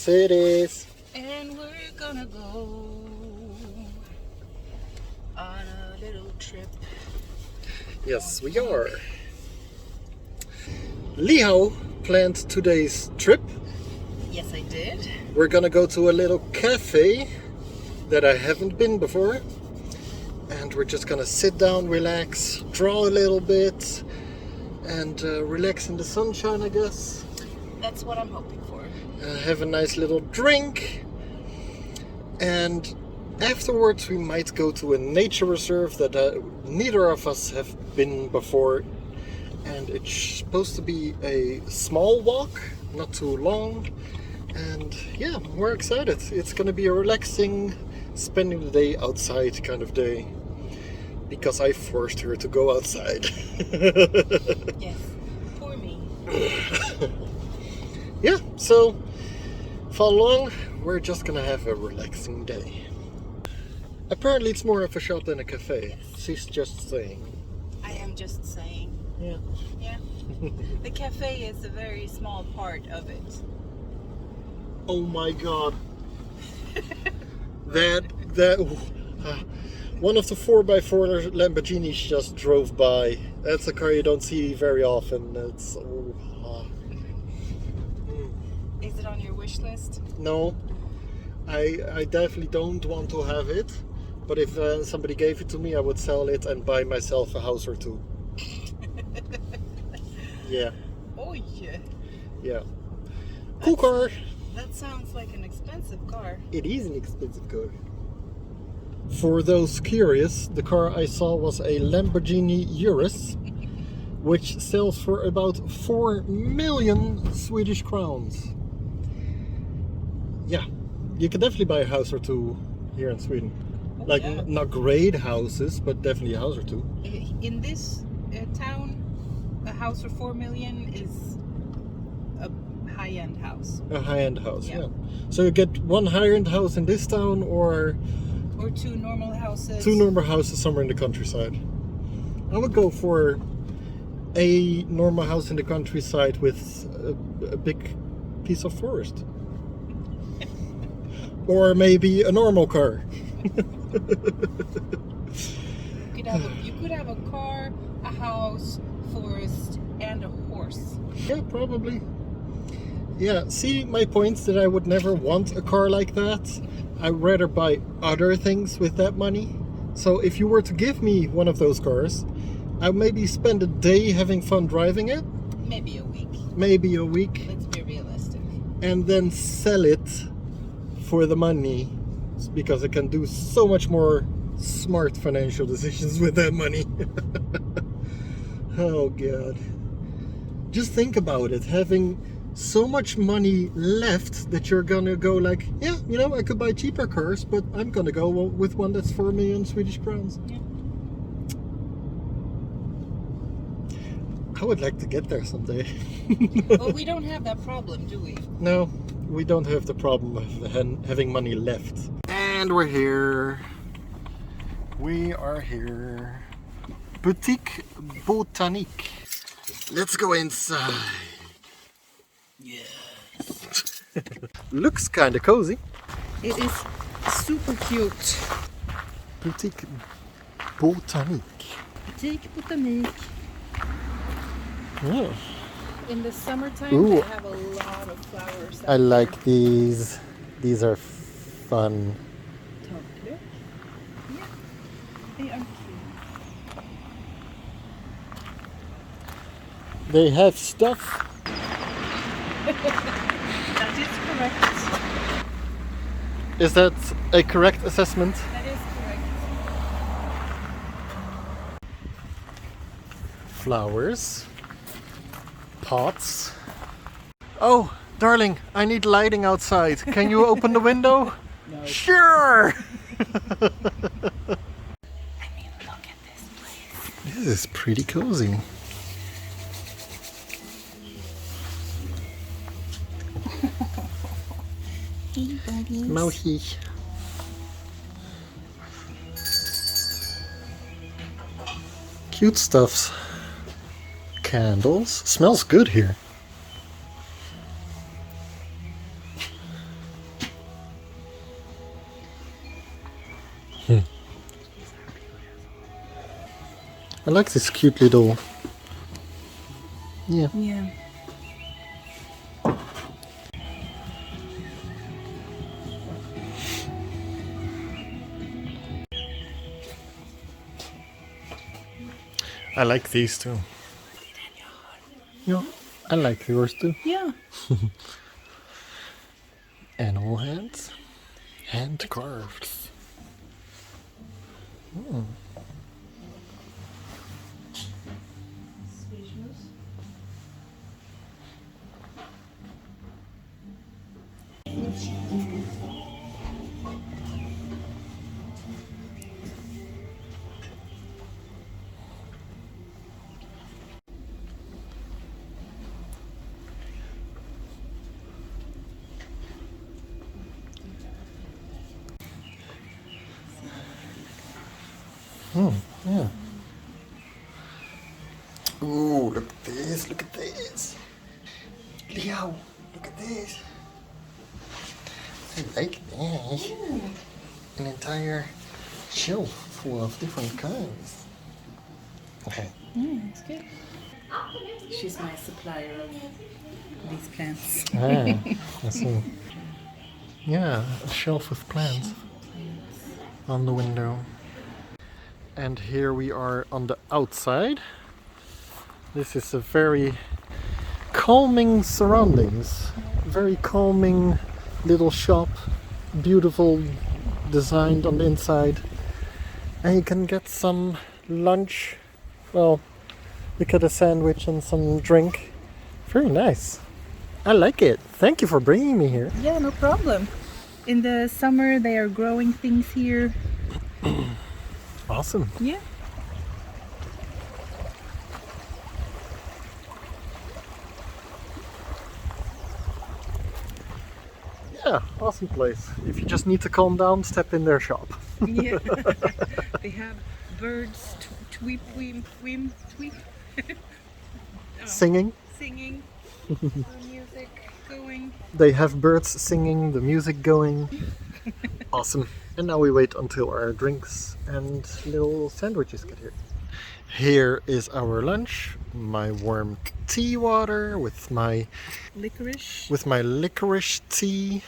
Yes, it is. And we're gonna go on a little trip. Yes, we are. Lihow planned today's trip. Yes, I did. We're gonna go to a little cafe that I haven't been before. And we're just gonna sit down, relax, draw a little bit, and relax in the sunshine, I guess. That's what I'm hoping for. Have a nice little drink. And afterwards we might go to a nature reserve that neither of us have been before. And it's supposed to be a small walk, not too long. And yeah, we're excited. It's gonna be a relaxing, spending the day outside kind of day. Because I forced her to go outside. Yes, poor me. Yeah, so follow along. We're just gonna have a relaxing day. Apparently it's more of a shop than a cafe. Yes. She's just saying. I am just saying. Yeah. Yeah. The cafe is a very small part of it. Oh my god. One of the 4x4 Lamborghinis just drove by. That's a car you don't see very often. It's Is it on your wish list? No, I definitely don't want to have it. But if somebody gave it to me, I would sell it and buy myself a house or two. Yeah. Oh yeah. Yeah. Cool car. That sounds like an expensive car. It is an expensive car. For those curious, the car I saw was a Lamborghini Urus, which sells for about 4 million Swedish crowns. Yeah, you can definitely buy a house or two here in Sweden. Oh, Like, yeah. not great houses, but definitely a house or two. In this town, a house for 4 million is a high-end house. A high-end house, Yeah. yeah. So you get one high-end house in this town or Or two normal houses. two normal houses somewhere in the countryside. I would go for a normal house in the countryside with a big piece of forest. Or maybe a normal car. You could have a car, a house, forest, and a horse. Yeah, probably. Yeah, see my points that I would never want a car like that. I'd rather buy other things with that money. So if you were to give me one of those cars, I'd maybe spend a day having fun driving it. Maybe a week. Maybe a week. Let's be realistic. And then sell it for the money. Because I can do so much more smart financial decisions with that money. Oh god. Just think about it. Having so much money left that you're gonna go like, yeah, you know, I could buy cheaper cars, but I'm gonna go with one that's 4 million Swedish crowns. Yeah. I would like to get there someday. Well, we don't have that problem, do we? No, we don't have the problem of having money left. And we're here. We are here. Boutique Botanique. Let's go inside. Yes. Looks kind of cozy. It is super cute. Boutique Botanique. Boutique Botanique. Yeah. In the summertime, Ooh. they have a lot of flowers. I like these. These are fun. Chocolate. Yeah, they are cute. They have stuff. That is correct. Is that a correct assessment? That is correct. Flowers. Pots. Oh, darling, I need lighting outside. Can you open the window? No. Sure! I mean, look at this place. This is pretty cozy. Hey, buddies. Mousy. Cute stuffs. Candles. Smells good here. I like this cute little. Yeah. Yeah. I like these too. Yeah, I like yours too. Yeah. Animal hands, hand carved. Yeah. Ooh, look at this, look at this. Lihow, look at this. I like this. An entire shelf full of different kinds. Okay. It's good. She's my supplier of these plants. I see. Yeah, a shelf with plants on the window. And here we are on the outside. This is a very calming surroundings. Very calming little shop. Beautiful designed on the inside. And you can get some lunch. Well, you get a sandwich and some drink. Very nice. I like it. Thank you for bringing me here. Yeah, no problem. In the summer, they are growing things here. Awesome. Yeah. Yeah, awesome place. If you just need to calm down, step in their shop. Yeah. They have birds tweep, tweep, tweep, tweep. Singing. Singing. The music going. They have birds singing, the music going. Awesome. And now we wait until our drinks and little sandwiches get here. Here is our lunch. My warm tea water with my licorice tea,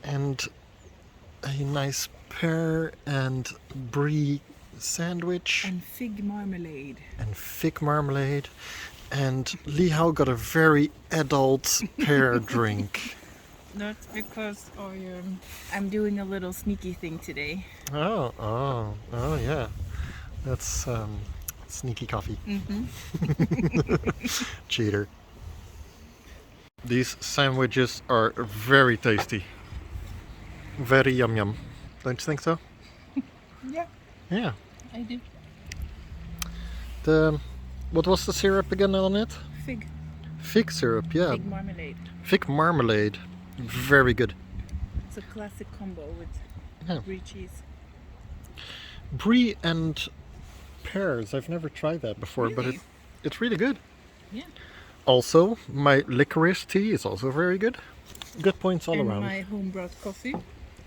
and a nice pear and brie sandwich And fig marmalade. And Lihow got a very adult pear drink. That's because I'm doing a little sneaky thing today. Oh yeah. That's sneaky coffee. Cheater. These sandwiches are very tasty. Very yum yum. Don't you think so? Yeah, Yeah. I do. What was the syrup again on it? Fig. Fig syrup, yeah. Fig marmalade. Fig marmalade. Very good. It's a classic combo with brie cheese. Brie and pears. I've never tried that before, but Really? it's really good. Yeah. Also, my licorice tea is also very good. Good points all And around. my home brought coffee.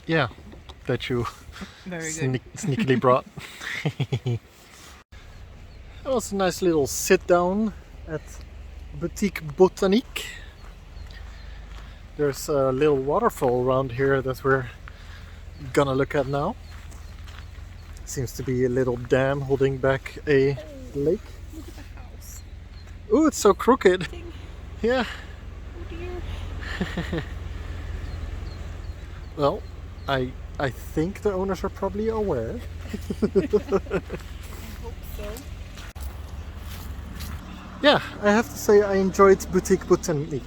Yeah, that you Very good. sneakily brought. That was a nice little sit down at Boutique Botanique. There's a little waterfall around here that we're gonna look at now. Seems to be a little dam holding back a lake. Look at the house. Oh, it's so crooked. Thing. Yeah. Oh dear. Well, I think the owners are probably aware. I hope so. Yeah, I have to say I enjoyed Boutique Botanique.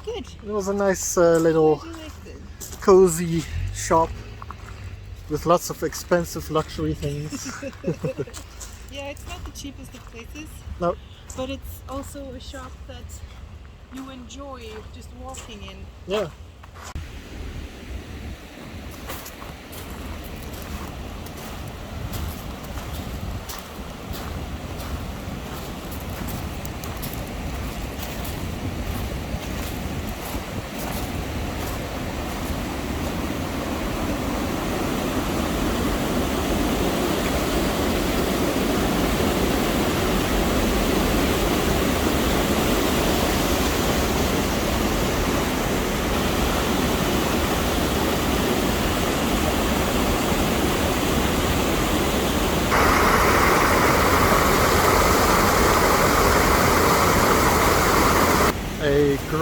Good. It was a nice little I like this. cozy shop with lots of expensive luxury things. Yeah, it's not the cheapest of places, No, but it's also a shop that you enjoy just walking in. yeah.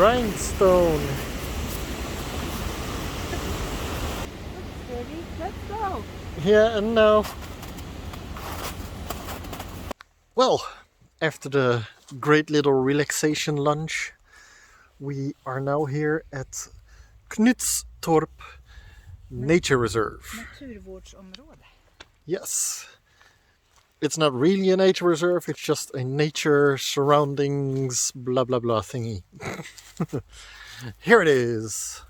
rhinestone. Ready? Let's go. Yeah, and now. Well, after the great little relaxation lunch, we are now here at Knutstorp Nature Reserve. Naturvårdsområde. Yes. It's not really a nature reserve, it's just a nature surroundings blah blah blah thingy. Here it is.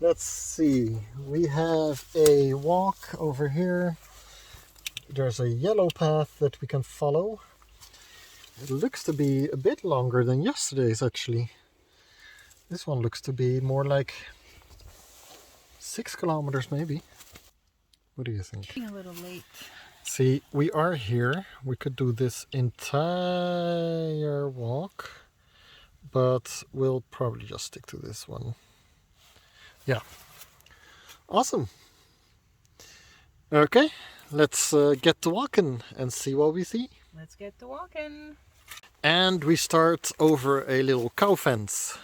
Let's see. We have a walk over here. There's a yellow path that we can follow. It looks to be a bit longer than yesterday's actually. This one looks to be more like 6 kilometers maybe. What do you think? A little late. See, we are here. We could do this entire walk, but we'll probably just stick to this one. Yeah. Awesome. Okay, let's get to walking and see what we see. Let's get to walking. And we start over a little cow fence.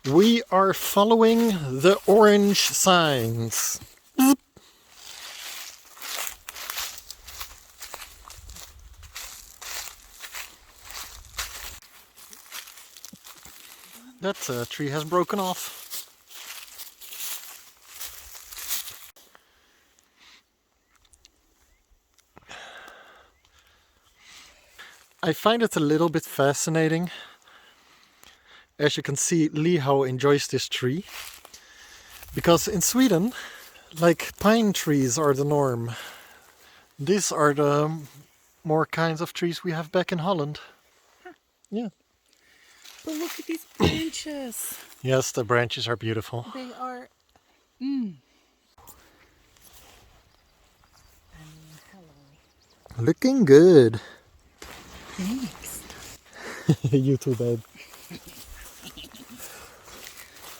We are following the orange signs. That tree has broken off. I find it a little bit fascinating. As you can see, Lihow enjoys this tree. Because in Sweden, like pine trees are the norm. These are the more kinds of trees we have back in Holland. Huh. Yeah. But look at these branches. Yes, the branches are beautiful. They are... hello. Looking good. Thanks. You too, babe.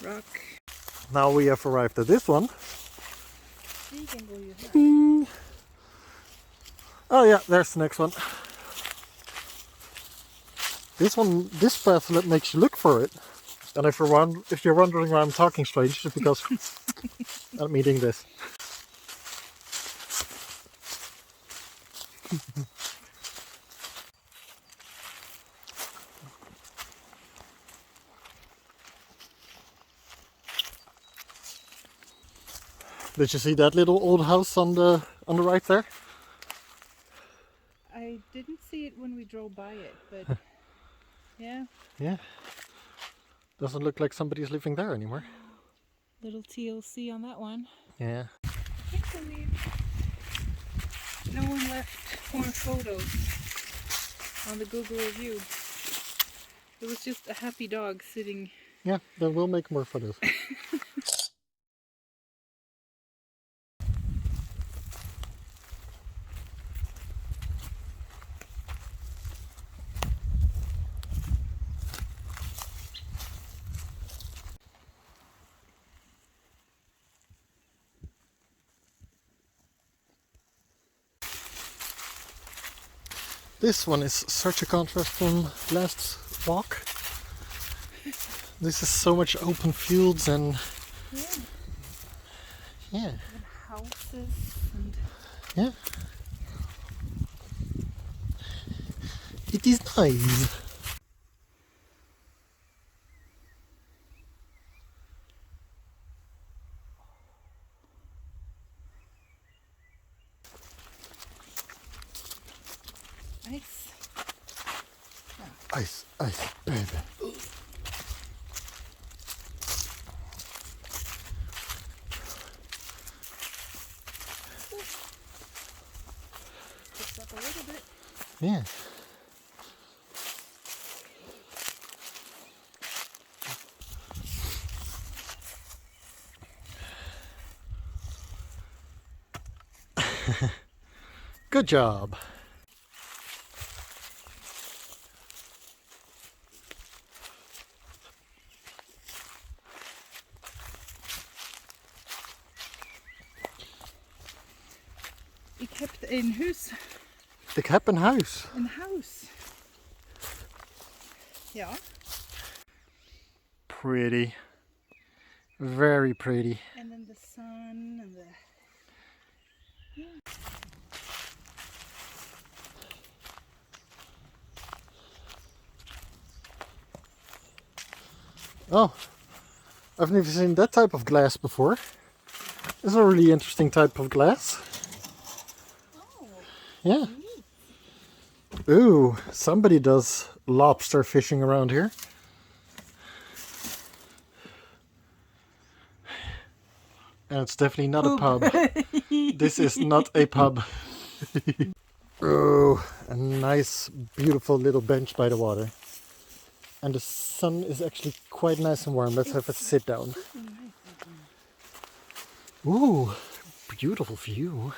Rock. Now we have arrived at this one. Oh yeah, there's the next one. This path makes you look for it. And if you're wondering why I'm talking strange, it's because I'm eating this. Did you see that little old house on the right there? I didn't see it when we drove by it, but yeah. Yeah. Doesn't look like somebody's living there anymore. Little TLC on that one. Yeah. I can't believe no one left more photos on the Google review. It was just a happy dog sitting. Yeah, then we'll make more photos. This one is such a contrast from last walk. This is so much open fields and yeah. And houses and Yeah. It is nice. ice. Ice, ice, baby. Picked up a little bit. Yeah. Good job. Ik heb een huis. Ik heb een huis. Een huis. Ja. Pretty. Very pretty. And then the sun and the... Oh, I've never seen that type of glass before. It's a really interesting type of glass. Oh, Yeah. neat. Ooh, somebody does lobster fishing around here. And it's definitely not a pub. This is not a pub. Oh, a nice, beautiful little bench by the water. And the sun is actually quite nice and warm. Let's have a sit down. Ooh, beautiful view.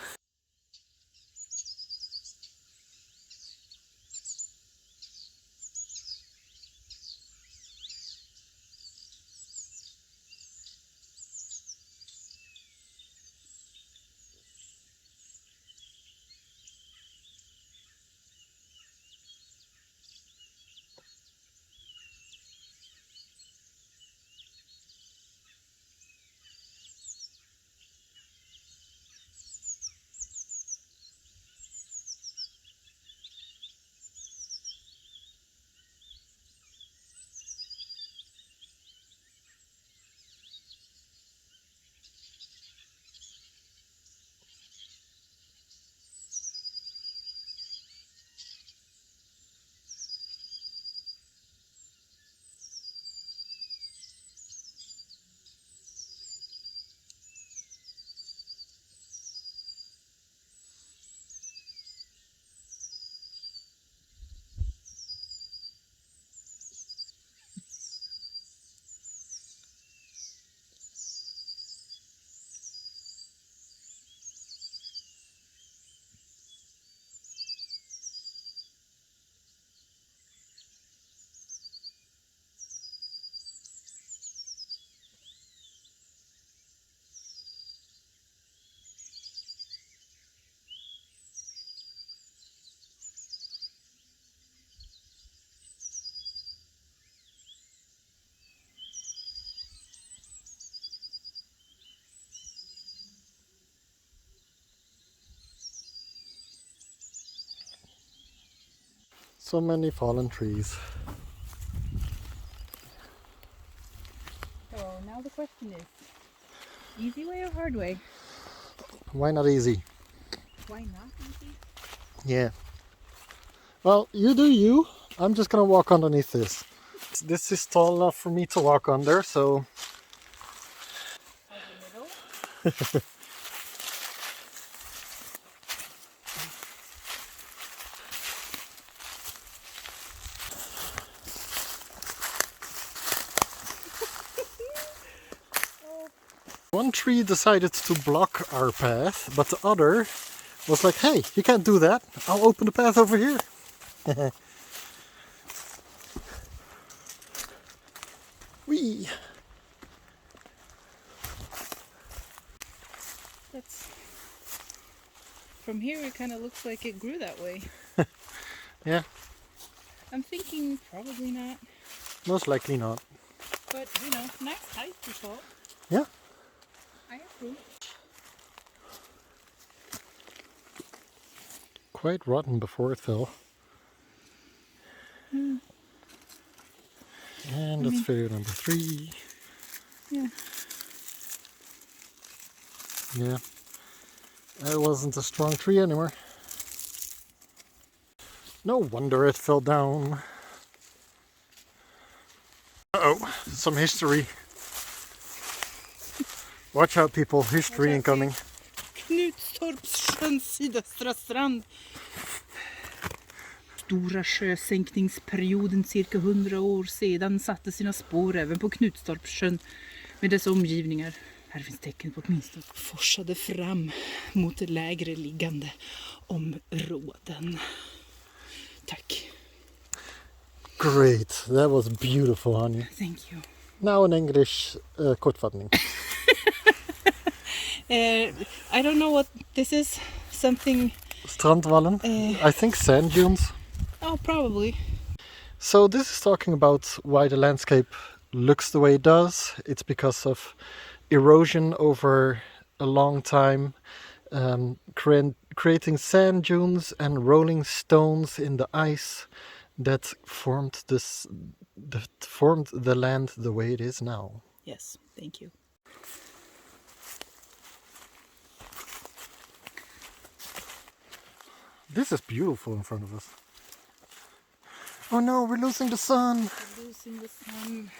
So many fallen trees. So now the question is, easy way or hard way? Why not easy? Why not easy? Yeah. Well, you do you. I'm just gonna walk underneath this. This is tall enough for me to walk under, so... Out the middle? One tree decided to block our path, but the other was like, hey, you can't do that. I'll open the path over here. Whee! That's... From here it kind of looks like it grew that way. Yeah, I'm thinking probably not, most likely not. but you know, nice height to fall. Yeah. I approve. Quite rotten before it fell. And that's failure number 3. Yeah. Yeah. It wasn't a strong tree anymore. No wonder it fell down. Uh-oh, some history. Watch out, people. History incoming. Knutstorpssjöns sydöstra strand. Stora sjösänkningsperioden cirka 100 år sedan satte sina spår även på Knutstorpssjön med dess omgivningar. Här finns tecken på åtminstone forsade fram mot lägre liggande områden. Tack. Great, that was beautiful, honey. Thank you. Now in English, kortfattning. I don't know what this is. Something... Strandvallen. I think sand dunes. Oh, probably. So this is talking about why the landscape looks the way it does. It's because of erosion over a long time, creating sand dunes and rolling stones in the ice that formed the land the way it is now. Yes, thank you. This is beautiful in front of us. Oh no, we're losing the sun! We're losing the sun.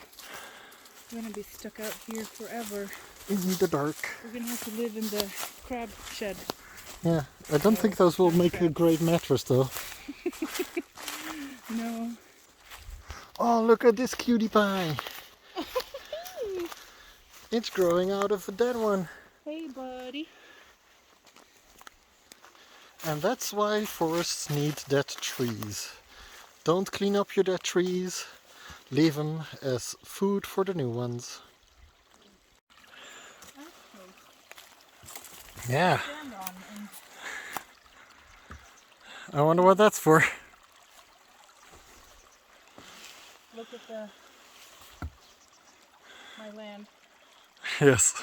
We're gonna be stuck out here forever. In the dark. We're gonna have to live in the crab shed. Yeah, I don't think those will make a great mattress though. No. Oh, look at this cutie pie! It's growing out of a dead one. Hey, buddy. And that's why forests need dead trees. Don't clean up your dead trees. Leave them as food for the new ones. Yeah. I wonder what that's for. Look at my land. Yes.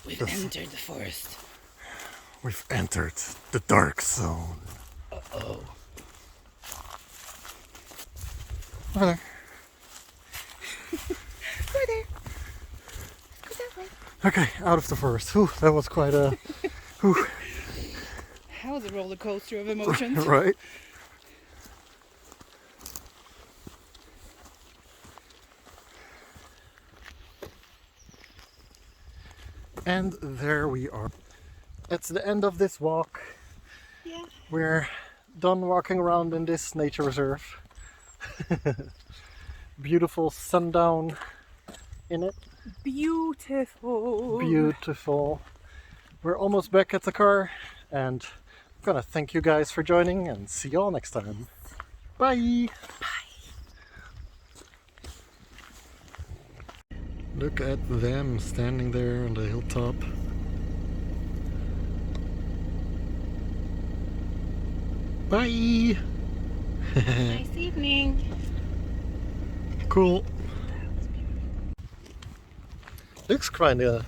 We've entered the forest. We've entered the dark zone. Uh-oh. Over there. Over there. Go that way. Okay, out of the forest. Whew, that was quite a... Whew. That was a roller coaster of emotions. Right? And there we are. It's the end of this walk. Yeah. We're done walking around in this nature reserve. Beautiful sundown in it. Beautiful. Beautiful. We're almost back at the car, and I'm gonna thank you guys for joining and see you all next time. Bye! Bye. Look at them standing there on the hilltop. Bye! Nice evening. Cool. Looks kinda...